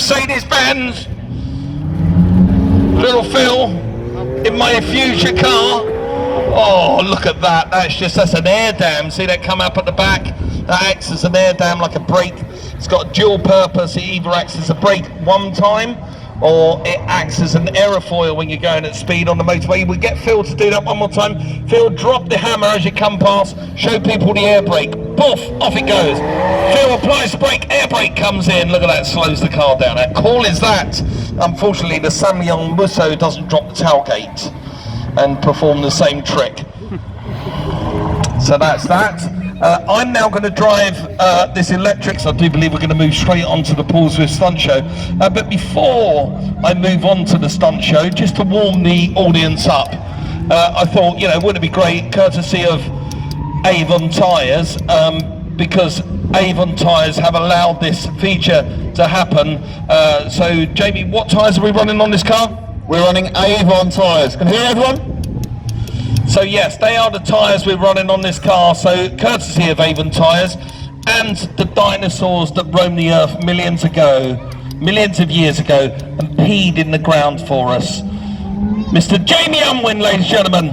Mercedes-Benz. Little Phil in my future car. Oh, look at that. That's an air dam. See that come up at the back? That acts as an air dam, like a brake. It's got a dual purpose. It either acts as a brake one time, or it acts as an aerofoil when you're going at speed on the motorway. We get Phil to do that one more time. Phil, drop the hammer as you come past. Show people the air brake. Poof, off it goes. Phil applies the brake, air brake comes in. Look at that, slows the car down. How cool is that? Unfortunately, the Samyang Musso doesn't drop the tailgate and perform the same trick. So that's that. I'm now going to drive this electric, so I do believe we're going to move straight on to the Paul Swift Stunt Show. But before I move on to the Stunt Show, just to warm the audience up, I thought, you know, wouldn't it be great, courtesy of Avon Tyres, because Avon Tyres have allowed this feature to happen. So, Jamie, what tyres are we running on this car? We're running Avon Tyres. Can you hear everyone? So yes, they are the tyres we're running on this car, so courtesy of Avon Tyres, and the dinosaurs that roamed the earth millions of years ago, and peed in the ground for us. Mr. Jamie Unwin, ladies and gentlemen.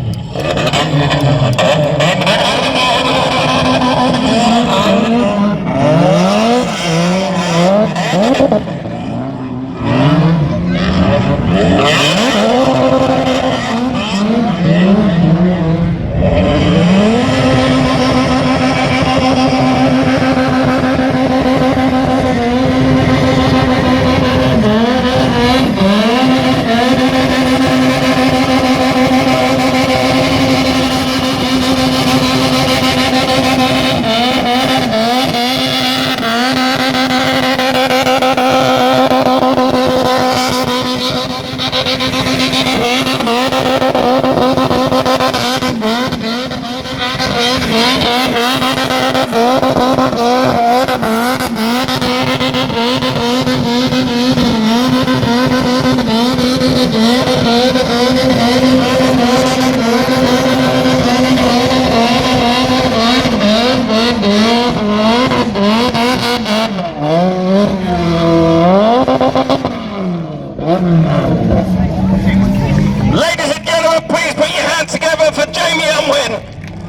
Ladies and gentlemen, please put your hands together for Jamie Unwin.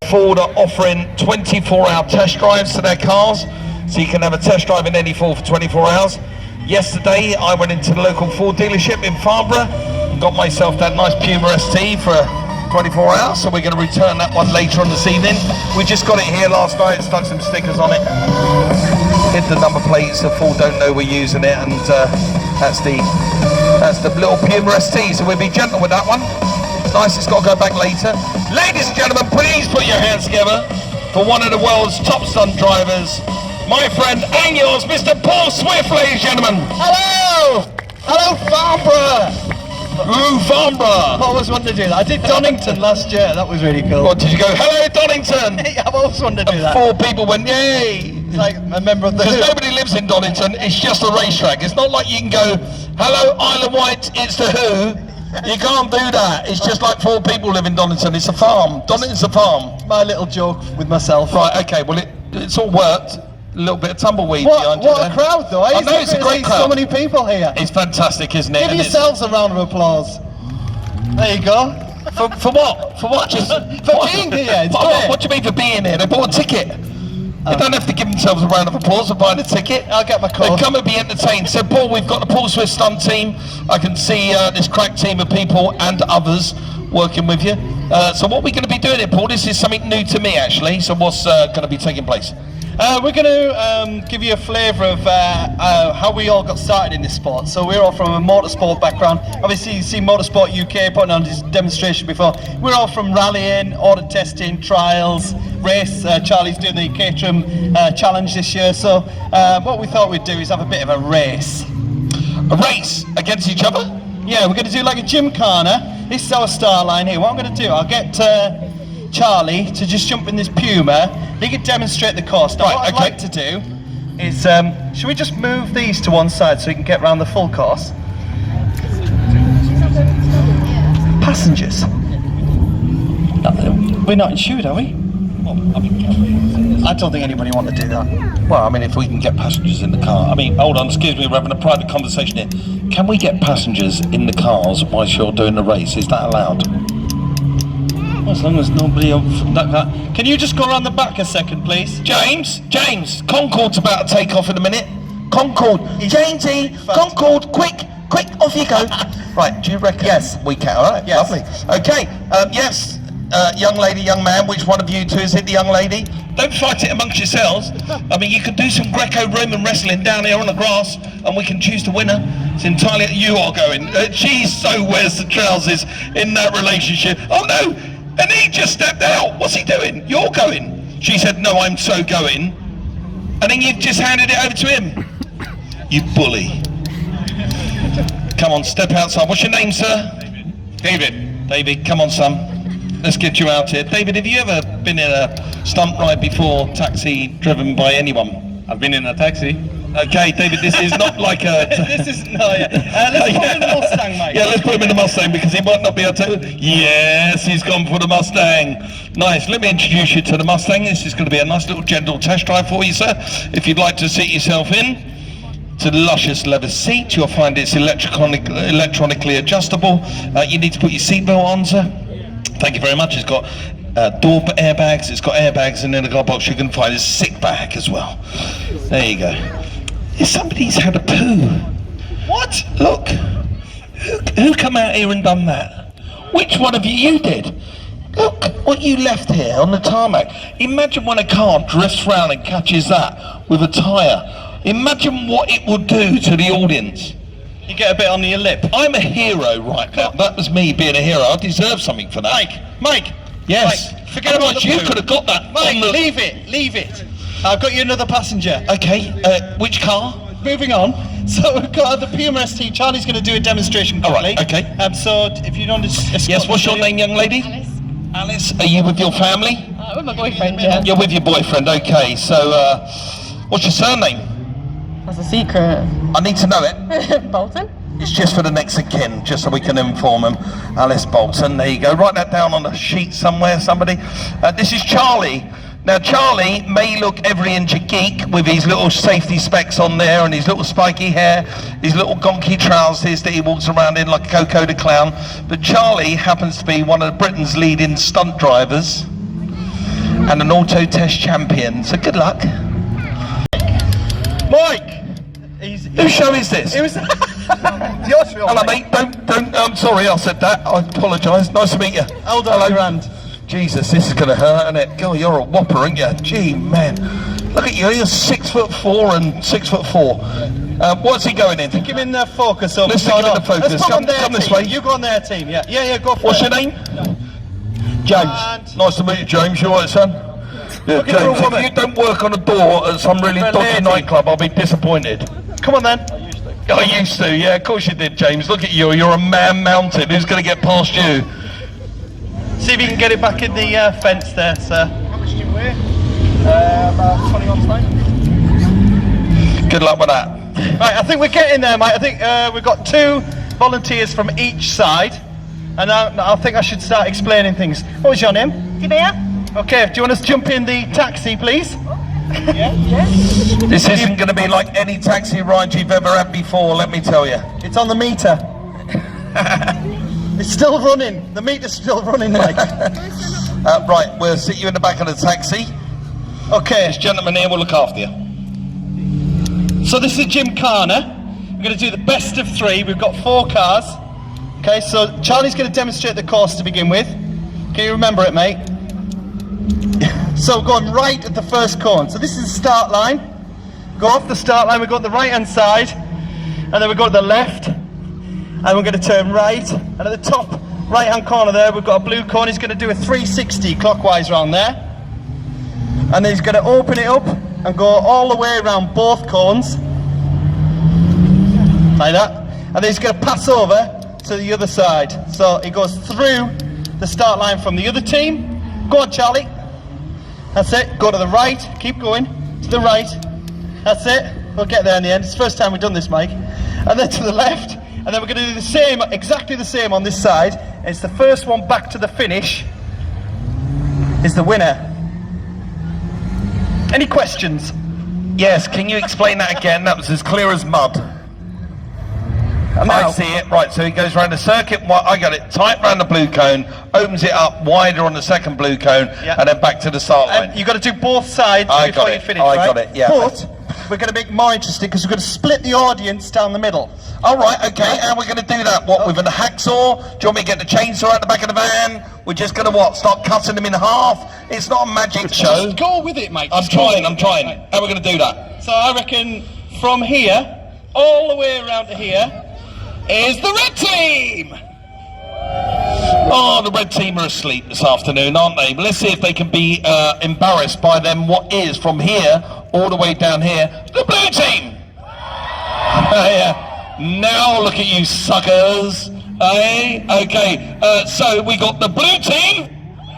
Ford are offering 24-hour test drives to their cars, so you can have a test drive in any Ford for 24 hours. Yesterday, I went into the local Ford dealership in Farnborough and got myself that nice Puma ST for 24 hours, so we're going to return that one later on this evening. We just got it here last night, stuck some stickers on it, hid the number plates so Ford don't know we're using it, and that's the little Puma ST, so we'll be gentle with that one. It's nice, it's got to go back later. Ladies and gentlemen, please put your hands together for one of the world's top stunt drivers, my friend and yours, Mr. Paul Swift, ladies and gentlemen. Hello! Hello, Farnborough! Ooh, Farnborough! I always wanted to do that. I did Donington last year, that was really cool. What, did you go, hello Donington? I've always wanted to do that. 4 people went, yay! It's like a member of the... Because nobody lives in Donington, it's just a racetrack. It's not like you can go, hello Isle of Wight, it's the Who. You can't do that. It's just like 4 people live in Donington. It's a farm. Donington's a farm. My little joke with myself. Right, okay, well it's all worked. A little bit of tumbleweed behind you What a crowd though, eh? I know, it's a great crowd. So many people here. It's fantastic, isn't it? Give yourselves a round of applause. There you go. For what? For what? Just for being here. What do you mean for being here? They bought a ticket. They don't have to give themselves a round of applause for buying a ticket. I'll get my card. They come and be entertained. So Paul, we've got the Paul Swift Stunt team. I can see this crack team of people and others working with you. So what we're going to be doing here, Paul, this is something new to me actually. So what's going to be taking place? We're going to give you a flavour of how we all got started in this sport. So we're all from a motorsport background. Obviously you've seen Motorsport UK putting on this demonstration before. We're all from rallying, audit testing, trials, race. Charlie's doing the Caterham challenge this year. So what we thought we'd do is have a bit of a race. A race against each other? Yeah, we're going to do like a gymkhana. This is our start line here. What I'm going to do, I'll get Charlie to just jump in this Puma. He can demonstrate the course. Now, what I'd like to do is, should we just move these to one side so we can get around the full course? Passengers. We're not insured, are we? I don't think anybody want to do that. Well, I mean, if we can get passengers in the car. I mean, hold on, excuse me, we're having a private conversation here. Can we get passengers in the cars whilst you're doing the race? Is that allowed? Well, as long as nobody... Can you just go around the back a second, please? James, Concorde's about to take off in a minute. Concorde, Jamesy, Concorde, quick, off you go. Right, do you reckon? Yes. We can, all right, yes. Lovely. Okay, yes, young lady, young man, which one of you two is it, the young lady? Don't fight it amongst yourselves. I mean, you can do some Greco-Roman wrestling down here on the grass, and we can choose the winner. It's entirely you are going. She so wears the trousers in that relationship. Oh no, and he just stepped out. What's he doing? You're going. She said, no, I'm so going. And then you've just handed it over to him. You bully. Come on, step outside. What's your name, sir? David. David, come on, son. Let's get you out here. David, have you ever been in a stunt ride before, taxi driven by anyone? I've been in a taxi. Okay, David, this is not like a... This is... No, yeah. Let's put him in the Mustang, mate. Yeah, let's put him in the Mustang because he might not be able to... Yes, he's gone for the Mustang. Nice, let me introduce you to the Mustang. This is going to be a nice little gentle test drive for you, sir. If you'd like to seat yourself in. It's a luscious leather seat. You'll find it's electronically adjustable. You need to put your seatbelt on, sir. Thank you very much. It's got door airbags. It's got airbags, and in the glove box you can find a sick bag as well. There you go. Somebody's had a poo. What? Look. Who come out here and done that? Which one of you did? Look what you left here on the tarmac. Imagine when a car drifts round and catches that with a tyre. Imagine what it would do to the audience. You get a bit on your lip. I'm a hero right now. That was me being a hero. I deserve something for that. Mike. Yes. Mike, forget about the you poo. could have got that. Mike, leave it. I've got you another passenger. Okay, which car? Moving on. So we've got the PMST. Charlie's going to do a demonstration quickly. All right, okay. So if you don't... Yes, what's your name, young lady? Alice. Are you with your family? With my boyfriend, yeah. You're with your boyfriend, okay. So, what's your surname? That's a secret. I need to know it. Bolton? It's just for the next of kin, just so we can inform them. Alice Bolton, there you go. Write that down on a sheet somewhere, somebody. This is Charlie. Now, Charlie may look every inch a geek with his little safety specs on there and his little spiky hair, his little gonky trousers that he walks around in like a Coco the Clown. But Charlie happens to be one of Britain's leading stunt drivers and an auto test champion. So good luck. Mike! Whose show is this? It was... Your show, Hello, mate. Don't. I'm sorry I said that. I apologise. Nice to meet you. Hold on your hand. Jesus, this is going to hurt, isn't it? God, you're a whopper, aren't you? Gee, man. Look at you. You're 6'4" and 6'4". What's he going in? Stick him in the focus. Over. Let's stick him in the focus. Let's come this way. You go on their team. Yeah, go for it. What's your name? James. And nice to meet you, James. You alright, son? Yeah, James, if you don't work on a door at some really dodgy nightclub, I'll be disappointed. Come on then. I used to, yeah, of course you did, James. Look at you, you're a man mounted. Who's going to get past you? See if you can get it back in the fence there, sir. How much do you weigh? About 21 stone. Good luck with that. Right, I think we're getting there, mate. I think we've got 2 volunteers from each side. And I think I should start explaining things. What was your name? Tabea? Okay, do you want us to jump in the taxi, please? Yeah? This isn't going to be like any taxi ride you've ever had before, let me tell you. It's on the meter. It's still running. The meter's still running, Mike. Right, we'll sit you in the back of the taxi. Okay. This gentleman here will look after you. So this is Jim Carner. We're going to do the best of 3. We've got 4 cars. Okay, so Charlie's going to demonstrate the course to begin with. Can you remember it, mate? So we're going right at the first cone. So this is the start line. Go off the start line, we go to the right hand side, and then we go to the left, and we're going to turn right, and at the top right hand corner there we've got a blue cone. He's going to do a 360 clockwise around there, and then he's going to open it up and go all the way around both cones, like that, and then he's going to pass over to the other side. So he goes through the start line from the other team. Go on, Charlie. That's it. Go to the right. Keep going to the right. That's it. We'll get there in the end. It's the first time we've done this, Mike. And then to the left. And then we're going to do the same, exactly the same on this side. It's the first one back to the finish is the winner. Any questions? Yes, can you explain that again? That was as clear as mud. I see it. Right, so he goes around the circuit. I got it. Tight round the blue cone, opens it up wider on the second blue cone, and then back to the start line. You've got to do both sides before you finish, right? I got it, yeah. But we're going to make it more interesting because we're going to split the audience down the middle. All right, okay, and we're going to do that, what, with a hacksaw? Do you want me to get the chainsaw out the back of the van? We're just going to, what, start cutting them in half? It's not a magic show. Just go with it, mate. I'm trying. How are we going to do that? So I reckon from here, all the way around to here, is the red team! Oh, the red team are asleep this afternoon, aren't they? But let's see if they can be embarrassed by them. What is, from here, all the way down here, the blue team! Yeah. Now look at you suckers. Okay, so we got the blue team,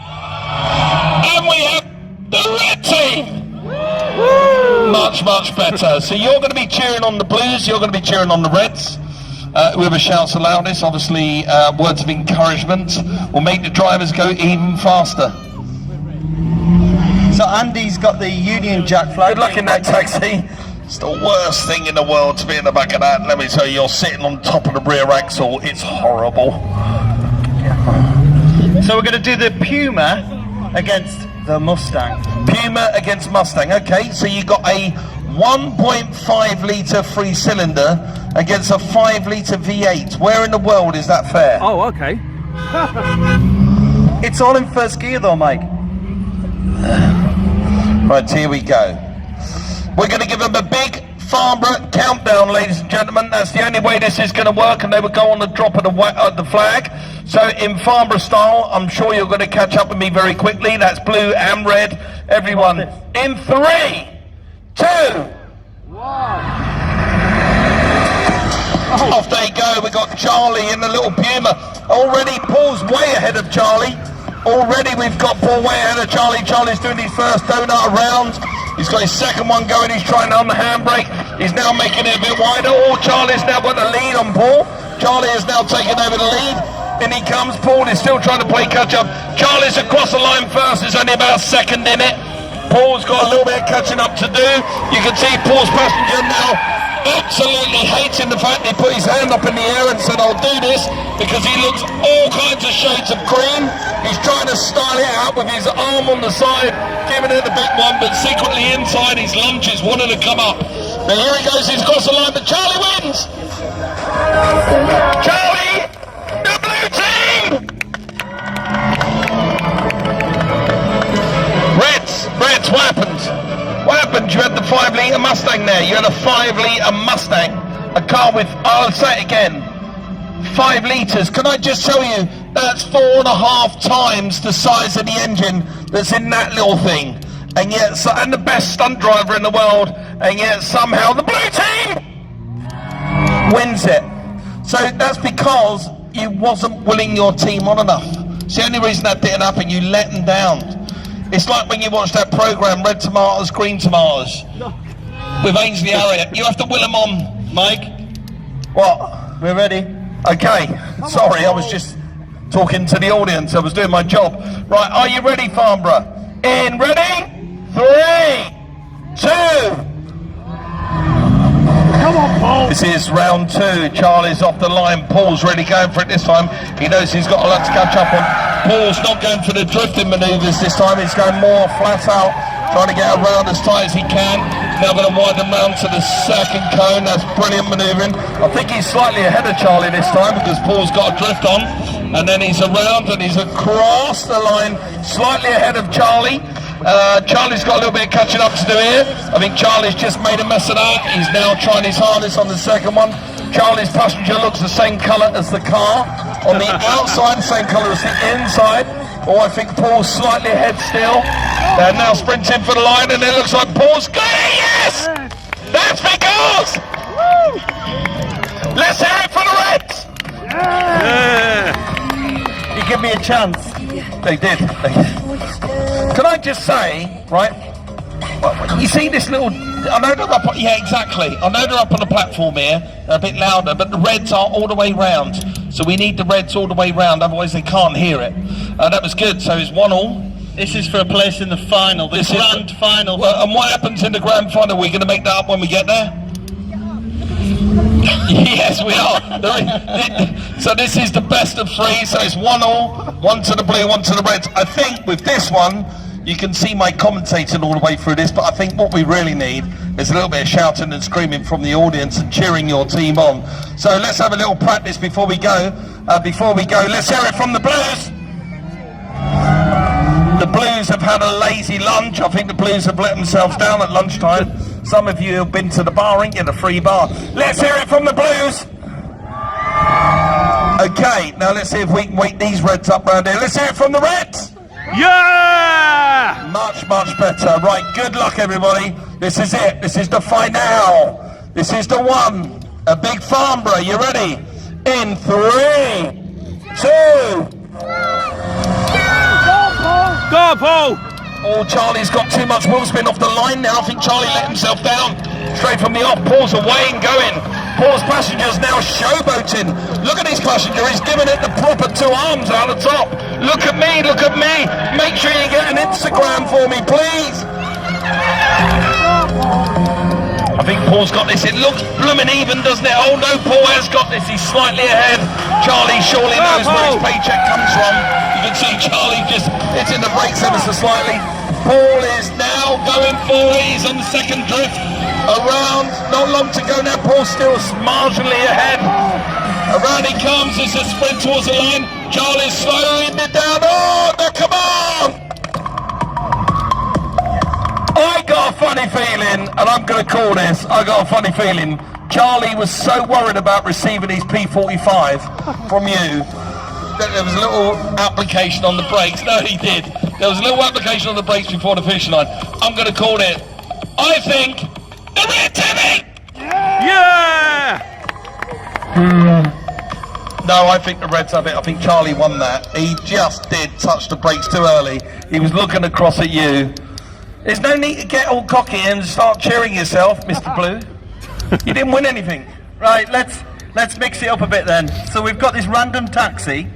and we have the red team. Much, much better. So you're going to be cheering on the blues, you're going to be cheering on the reds. Whoever shouts the loudest, obviously words of encouragement will make the drivers go even faster. So Andy's got the Union Jack flag. Good luck in that taxi. It's the worst thing in the world to be in the back of that. Let me tell you, you're sitting on top of the rear axle. It's horrible. So we're going to do the Puma against the Mustang. Puma against Mustang. Okay, so you got a 1.5 litre free cylinder against a 5 litre V8. Where in the world is that fair? Oh, okay. It's all in first gear though, Mike. Right, here we go. We're going to give them a big Farnborough countdown, ladies and gentlemen. That's the only way this is going to work, and they would go on the drop of the flag. So in Farnborough style, I'm sure you're going to catch up with me very quickly. That's blue and red. Everyone, in 3, 2, 1. Off they go. We got Charlie in the little Puma. Already Paul's way ahead of Charlie. Already we've got Paul way ahead of Charlie. Charlie's doing his first donut around. He's got his second one going. He's trying on the handbrake. He's now making it a bit wider. Oh, Charlie's now got the lead on Paul. Charlie has now taken over the lead. In he comes. Paul is still trying to play catch up. Charlie's across the line first. There's only about a second in it. Paul's got a little bit of catching up to do. You can see Paul's passenger now absolutely hating the fact he put his hand up in the air and said, I'll do this, because he looks all kinds of shades of green. He's trying to style it out with his arm on the side, giving it the big one, but secretly inside his lunch is wanting to come up. Now here he goes, he's crossed the line, but Charlie wins! Charlie, the blue team! Reds, what happened? What happened? You had the 5 litre Mustang there. You had a 5 litre Mustang. A car with, I'll say it again, 5 litres. Can I just tell you, that's 4.5 times the size of the engine that's in that little thing. And yet, and the best stunt driver in the world, and yet somehow the blue team wins it. So that's because you wasn't willing your team on enough. It's the only reason that didn't happen. You let them down. It's like when you watch that programme, Red Tomatoes, Green Tomatoes, with Ainsley Harriott. You have to will them on, Mike. What? We're ready. Okay, sorry, I was just talking to the audience. I was doing my job. Right, are you ready, Farnborough? In, ready? 3, 2. Come on, Paul. This is round 2. Charlie's off the line. Paul's really going for it this time. He knows he's got a lot to catch up on. Paul's not going for the drifting manoeuvres this time. He's going more flat out, trying to get around as tight as he can. Now going to widen round to the second cone. That's brilliant manoeuvring. I think he's slightly ahead of Charlie this time because Paul's got a drift on. And then he's around and he's across the line, slightly ahead of Charlie. Charlie's got a little bit of catching up to do here. I think Charlie's just made a mess of that. He's now trying his hardest on the second one. Charlie's passenger looks the same colour as the car. On the outside, same colour as the inside. Oh, I think Paul's slightly ahead still. They're now sprinting for the line, and it looks like Paul's got it. Yes! That's because! Let's hear it for the Reds! You give me a chance. They did. Can I just say, right? You see this little, I know they're up, yeah, exactly. I know they're up on the platform here, they're a bit louder, but the Reds are all the way round. So we need the Reds all the way round, otherwise they can't hear it. That was good, so it's 1-1. This is for a place in the final, the grand final. Well, and what happens in the grand final? We're going to make that up when we get there? Yes, we are. So this is the best of 3, so it's 1-1, 1 to the blue, 1 to the reds. I think with this one, you can see my commentating all the way through this, but I think what we really need is a little bit of shouting and screaming from the audience and cheering your team on. So let's have a little practice before we go. Let's hear it from the Blues. The Blues have had a lazy lunch. I think the Blues have let themselves down at lunchtime. Some of you have been to the bar and get a free bar. Let's hear it from the Blues. Okay, now let's see if we can wake these Reds up round here. Let's hear it from the Reds. Yeah! Much, much better. Right, good luck everybody. This is it. This is the finale. This is the one. A big Farnborough. You ready? In 3, 2. Go, Paul! Oh, Charlie's got too much wheel spin off the line now. I think Charlie let himself down. Straight from the off. Paul's away and going. Paul's passenger's now showboating. Look at his passenger. He's giving it the proper 2 arms out the top. Look at me. Look at me. Make sure you get an Instagram for me, please. I think Paul's got this. It looks blooming even, doesn't it? Oh no, Paul has got this. He's slightly ahead. Charlie surely knows where his paycheck comes from. You can see Charlie just hitting the brakes ever so slightly. Paul is now going forward. He's on the second drift. Around, not long to go now. Paul's still marginally ahead. Around he comes. It's a sprint towards the line. Charlie's slowing it down. Oh, no, come on! I got a funny feeling, and I'm going to call this, I got a funny feeling, Charlie was so worried about receiving his P45 from you that there was a little application on the brakes. No, he did. There was a little application on the brakes before the finish line. I'm going to call it, I think, the Red Timmy! Yeah! No, I think the Reds have it. I think Charlie won that. He just did touch the brakes too early. He was looking across at you. There's no need to get all cocky and start cheering yourself, Mr. Blue. You didn't win anything. Right, let's mix it up a bit then. So we've got this random taxi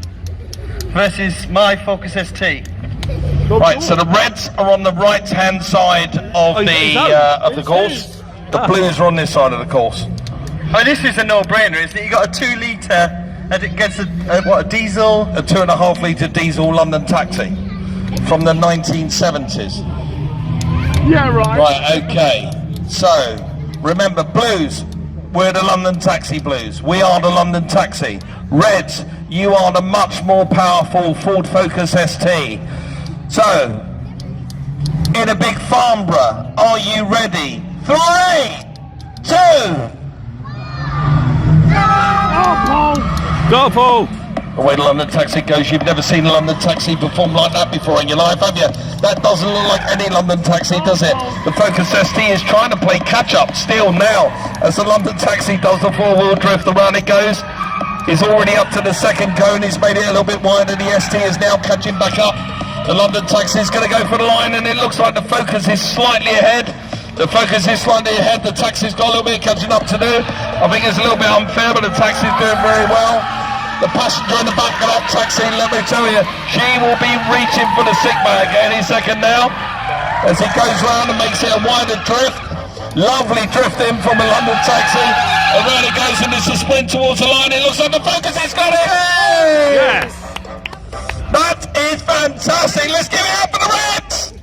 versus my Focus ST. Right, so the Reds are on the right-hand side of the course. The Blues are on this side of the course. Oh, this is a no-brainer, isn't it? You got a 2 litre, and it gets a diesel. A 2.5 litre diesel London taxi from the 1970s. Yeah, right. Right, okay. So, remember, Blues, we're the London Taxi Blues. We are the London Taxi. Reds, you are the much more powerful Ford Focus ST. So, in a big Farnborough, are you ready? 3, 2. Go, Paul! The way the London Taxi goes, you've never seen a London Taxi perform like that before in your life, have you? That doesn't look like any London Taxi, does it? The Focus ST is trying to play catch-up still now, as the London Taxi does the 4-wheel drift. Around it goes. He's already up to the second cone. He's made it a little bit wider. The ST is now catching back up. The London Taxi is going to go for the line, and it looks like the Focus is slightly ahead. The Focus is slightly ahead. The Taxi's got a little bit of catching up to do. I think it's a little bit unfair, but the Taxi's doing very well. The passenger in the back of that taxi, let me tell you, she will be reaching for the sick bag any second now as he goes round and makes it a wider drift. Lovely drift in from a London Taxi. Around it goes, and it's a sprint towards the line. It looks like the Focus has got it. Hey! Yes! That is fantastic. Let's give it up for the Reds.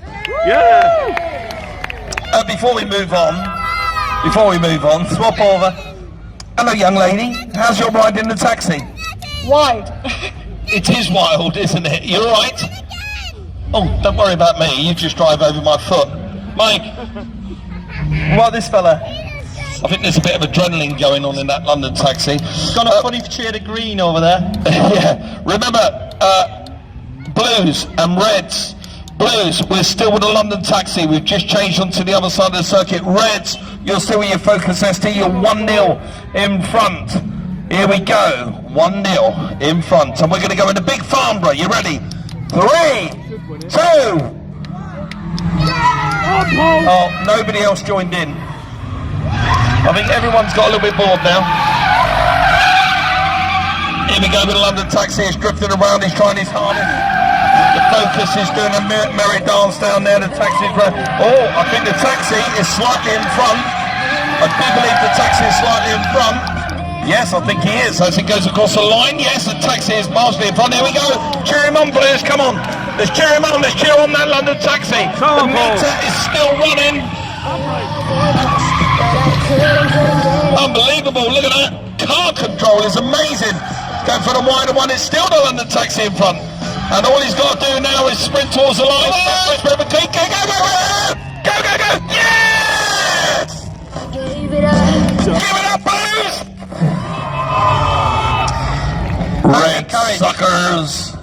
Yeah! Before we move on, swap over. Hello, young lady. How's your ride in the taxi? Wide. It is wild, isn't it? You're right. Oh, don't worry about me. You just drive over my foot. Mike. What, this fella? I think there's a bit of adrenaline going on in that London Taxi. It's got a funny shade of green over there. Yeah. Remember, Blues and Reds. Blues, we're still with the London Taxi. We've just changed onto the other side of the circuit. Reds, you're still with your Focus ST. You're 1-0 in front. Here we go, 1-0 in front, and we're going to go in a big Farnborough. You ready? 3, 2. Oh, nobody else joined in. I think everyone's got a little bit bored now. Here we go with the London Taxi. He's drifting around. He's trying his hardest. The Focus is doing a merry dance down there. The taxi's I think the taxi is slightly in front. I do believe the taxi is slightly in front. Yes, I think he is. As it goes across the line, yes, the taxi is marginally in front. Here we go. Cheer him on, Blues. Come on. Let's cheer him on. Let's cheer on that London taxi. The meter is still running. Unbelievable. Look at that. Car control is amazing. Going for the wider one. It's still the London taxi in front. And all he's got to do now is sprint towards the line. Go, go, go, go, go, go, go. Yes! Give it up, Blues! Red suckers.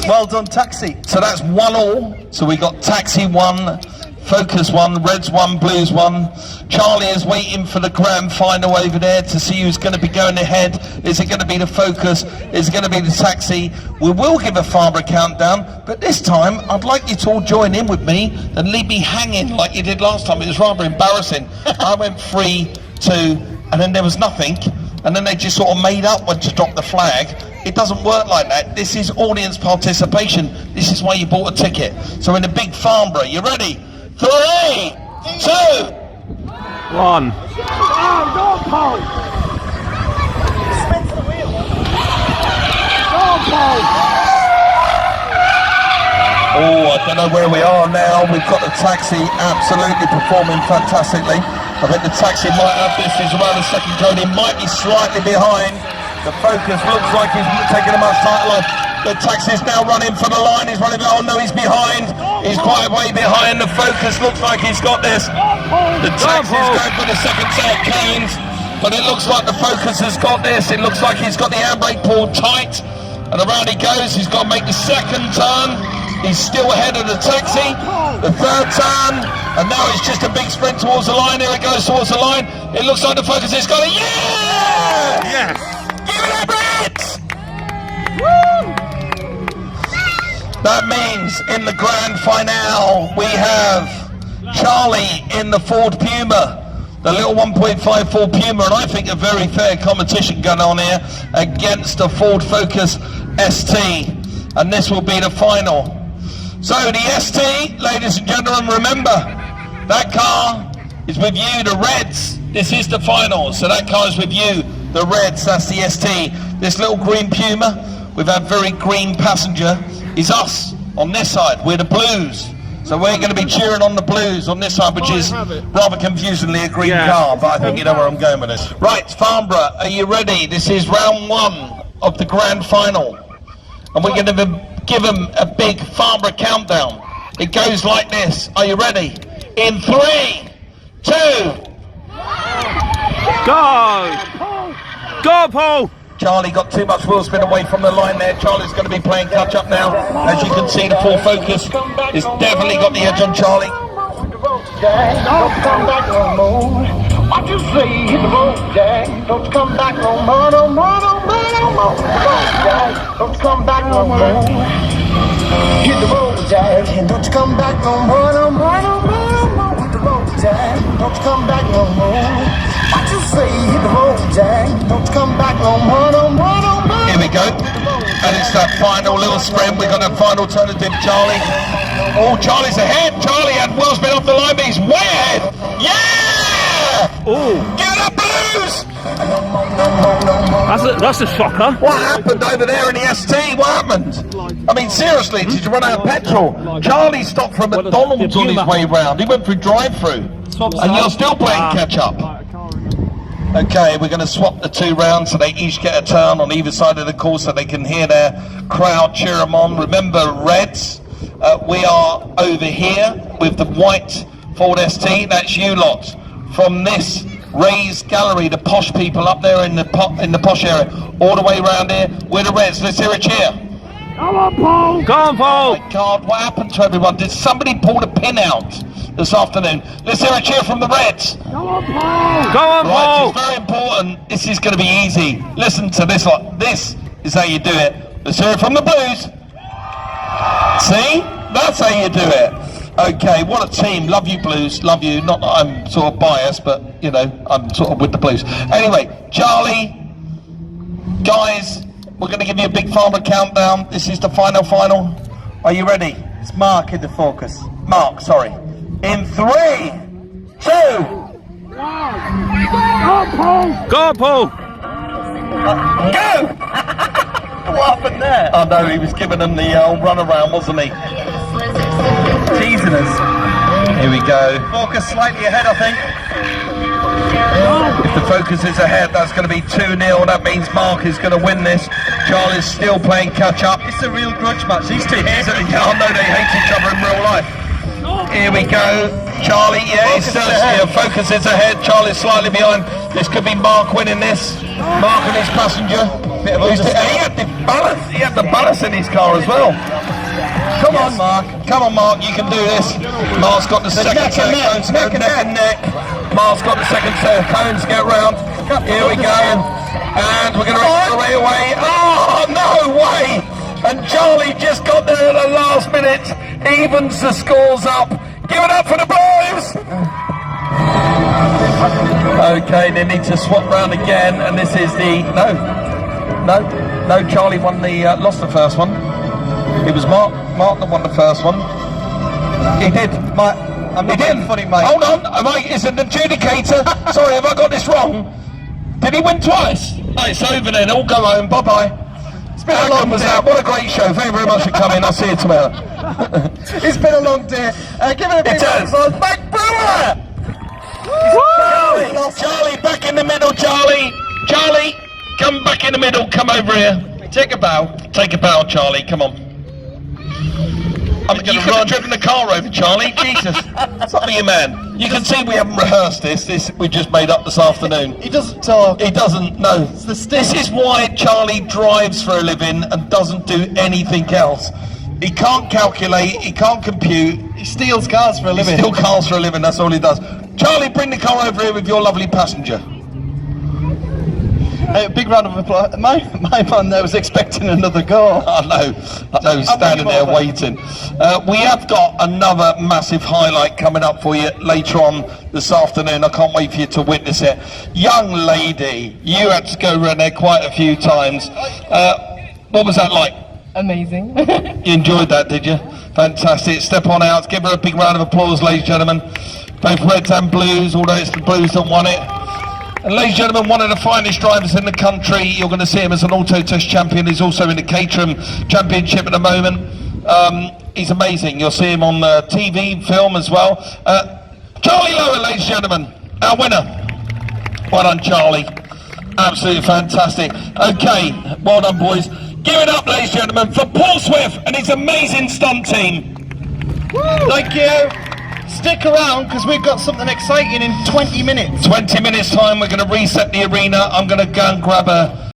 Well done, Taxi. So that's 1-1. So we got Taxi 1, Focus 1, Reds 1, Blues 1. Charlie is waiting for the grand final over there to see who's going to be going ahead. Is it going to be the Focus? Is it going to be the Taxi? We will give a Farmer countdown, but this time I'd like you to all join in with me and leave me hanging like you did last time. It was rather embarrassing. I went 3, 2, and then there was nothing. And then they just sort of made up when to drop the flag. It doesn't work like that. This is audience participation. This is why you bought a ticket. So in the big Farnborough, you ready? 3, 2, 1. Oh, I don't know where we are now. We've got the taxi absolutely performing fantastically. I think the taxi might have this. He's around the second cone. He might be slightly behind. The Focus looks like he's taking a much tighter line. The taxi's now running for the line. He's running. Oh no, he's behind. He's quite a way behind. The Focus looks like he's got this. The taxi's going for the second set of cones, but it looks like the Focus has got this. It looks like he's got the handbrake pulled tight, and around he goes. He's got to make the second turn. He's still ahead of the taxi. The third turn, and now it's just a big sprint towards the line. Here it goes towards the line. It looks like the Focus has got it. Yeah! Yes! Give it up, Reds! Woo! That means in the grand finale we have Charlie in the Ford Puma, the little 1.54 Puma, and I think a very fair competition going on here against the Ford Focus ST, and this will be the final. So the ST, ladies and gentlemen, remember, that car is with you, the Reds. This is the final, so that car is with you, the Reds, that's the ST. This little green Puma, with that very green passenger, is us on this side. We're the Blues. So we're going to be cheering on the Blues on this side, which is rather confusingly a green car, but I think you know where I'm going with this. Right, Farnborough, are you ready? This is round 1 of the grand final. And we're going to give them a big Farnborough countdown. It goes like this. Are you ready? In 3, 2. Go! Go, Paul! Charlie got too much wheel spin away from the line there. Charlie's going to be playing catch up now. As you can see, the Ford Focus has definitely got the edge on Charlie. Don't come back no more. What you say? Hit the road, Jack. Don't come back no more, no more, no more, no more. Hit the road, Jack. Don't come back no more. Hit the road, Jack. Don't come back no more, no more, no more, no more. Hit the road, Jack. Don't come back no more. What you say? Hit the road, Jack. Don't come back no more, no more, no more. Here we go. And it's that final little sprint. We've got a final alternative, Charlie. Oh, Charlie's ahead. Charlie had wheel spin off the line, but he's way ahead. Yeah! Oh, Get up, Blues! that's a shocker. What happened over there in the ST? What happened? I mean, seriously, did you run out of petrol? Charlie stopped for a McDonald's on his way round. He went through drive-through. And you're still playing catch-up. Okay, we're going to swap the 2 rounds so they each get a turn on either side of the course so they can hear their crowd cheer them on. Remember, Reds, we are over here with the white Ford ST. That's you lot. From this raised gallery, the posh people up there in the posh area, all the way around here, we're the Reds. Let's hear a cheer. Come on, Paul! Come on, Paul! Oh my God, what happened to everyone? Did somebody pull the pin out this afternoon? Let's hear a cheer from the Reds. Come on, Paul! Come on, Right, Paul! it's very important. This is going to be easy. Listen to this lot. This is how you do it. Let's hear it from the Blues. See? That's how you do it. Okay, what a team. Love you, Blues. Love you. Not that I'm sort of biased, but, you know, I'm sort of with the Blues. Anyway, Charlie, guys, we're going to give you a big farmer countdown. This is the final. Are you ready? It's Mark in the focus. Mark, sorry. In 3, 2. Go on, Paul! Go! What happened there? Oh no, he was giving them the old run around, wasn't he? Teasing us. Here we go. Focus slightly ahead, I think. If the focus is ahead, that's going to be 2-0. That means Mark is going to win this. Charlie's still playing catch up. It's a real grudge match. These two hate I know they hate each other in real life. Here we go. Charlie, focus is ahead. Charlie's slightly behind. This could be Mark winning this. Mark and his passenger. He had the balance in his car as well. Come on, Mark. Come on, Mark. You can do this. Mark's got the second set of cones. Neck and neck. Mark's got the second set of cones. Get round. Here we go. And we're going to accelerate away. Oh, no way. And Charlie just got there at the last minute. Evens the scores up. Give it up for the Blues. Okay, they need to swap round again. And this is the... No, Charlie won the... lost the first one. It was Mark that won the first one. He did. I'm not being funny, mate. Hold on, it's an adjudicator. Sorry, have I got this wrong? Did he win twice? Oh, it's over then. All go home. Bye-bye. It's been a long day. What a great show. Thank you very much for coming. I'll see you tomorrow. It's been a long day. Give it a big round for Mike Brewer! Charlie, back in the middle, Charlie. Charlie, come back in the middle. Come over here. Take a bow. Take a bow, Charlie. Come on. You could have driven the car over, Charlie. Jesus. It's up to you, man. You can see we haven't rehearsed this. We just made up this afternoon. He doesn't talk. He doesn't, no. This is why Charlie drives for a living and doesn't do anything else. He can't calculate, he can't compute. He steals cars for a living. He steals cars for a living, that's all he does. Charlie, bring the car over here with your lovely passenger. Big round of applause. My man there was expecting another goal. I know, he's standing there waiting. We have got another massive highlight coming up for you later on this afternoon. I can't wait for you to witness it. Young lady, you had to go around there quite a few times. What was that like? Amazing. You enjoyed that, did you? Fantastic. Step on out. Give her a big round of applause, ladies and gentlemen. Both Reds and Blues, although it's the Blues that won it. And ladies and gentlemen, one of the finest drivers in the country. You're going to see him as an auto test champion. He's also in the Caterham Championship at the moment. He's amazing. You'll see him on TV, film as well. Charlie Lower, ladies and gentlemen, our winner. Well done, Charlie. Absolutely fantastic. Okay, well done, boys. Give it up, ladies and gentlemen, for Paul Swift and his amazing stunt team. Woo. Thank you. Stick around because we've got something exciting in 20 minutes. 20 minutes time, we're going to reset the arena. I'm going to go and grab a